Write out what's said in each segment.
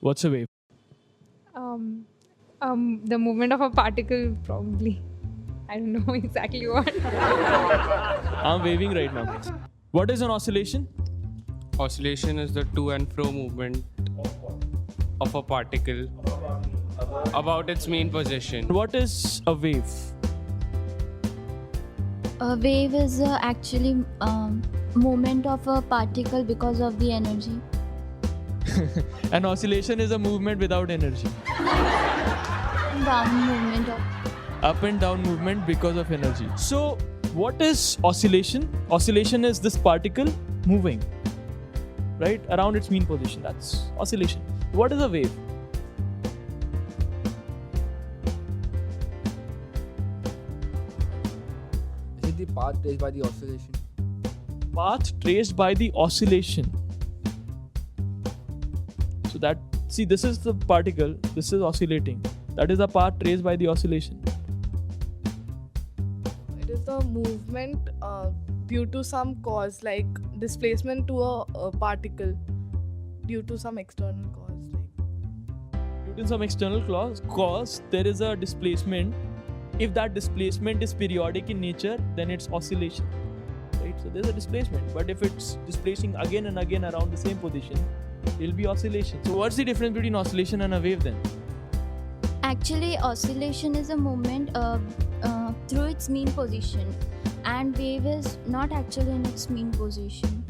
What's a wave? Um, the movement of a particle, probably. I don't know exactly what. I'm waving right now. What is an oscillation? Oscillation is the to and fro movement of a particle about its mean position. What is a wave? A wave is actually movement of a particle because of the energy. An oscillation is a movement without energy. Down movement of Up and down movement because of energy. So, what is oscillation? Oscillation is this particle moving, right, around its mean position. That's oscillation. What is a wave? Is it the path traced by the oscillation? Path traced by the oscillation. So that, see, this is the particle, this is oscillating. That is the path traced by the oscillation. It is the movement due to some cause, like displacement to a particle due to some external cause. Due to some external cause, there is a displacement. If that displacement is periodic in nature, then it's oscillation. Right? So there's a displacement. But if it's displacing again and again around the same position, it'll be oscillation. So what's the difference between oscillation and a wave then? actually oscillation is a movement through its mean position, and wave is not actually in its mean position.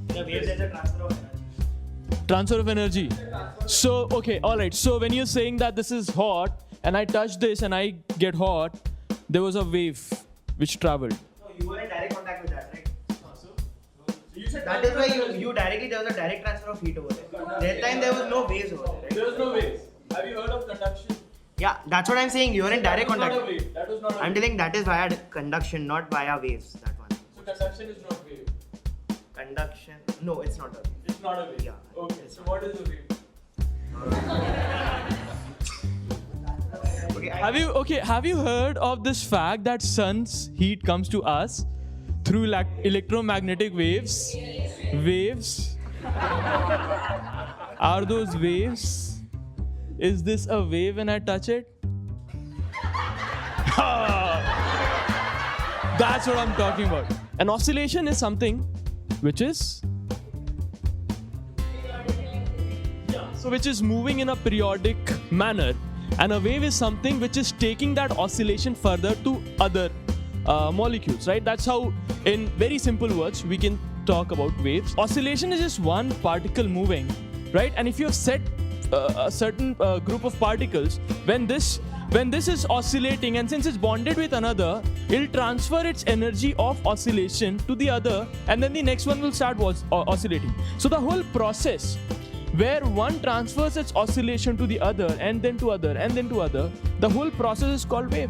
The wave, there's a transfer of energy. Transfer of energy. So, okay, alright. So when you're saying that this is hot and I touch this and I get hot, there was a wave which traveled. No, you were in direct contact with that, right? That is why you directly, there was a direct transfer of heat over there. That time there was no waves over there, right? There was no waves. Have you heard of conduction? Yeah, that's what I'm saying. You were in direct contact. Not a wave. That was not a I'm wave. telling that is via conduction, not via waves. That one. So conduction is not wave. Conduction. No, it's not a wave. It's not a wave. Yeah. Okay. So what is a wave? Okay, Have you heard of this fact that sun's heat comes to us through electromagnetic waves? Waves. Are those waves? Is this a wave when I touch it? That's what I'm talking about. An oscillation is something which is which is moving in a periodic manner, and a wave is something which is taking that oscillation further to other molecules, right? That's how, in very simple words, we can talk about waves. Oscillation is just one particle moving, right? And if you have set a certain group of particles, when this is oscillating, and since it's bonded with another, it'll transfer its energy of oscillation to the other, and then the next one will start oscillating. So the whole process where one transfers its oscillation to the other, and then to other, and then to other, the whole process is called wave.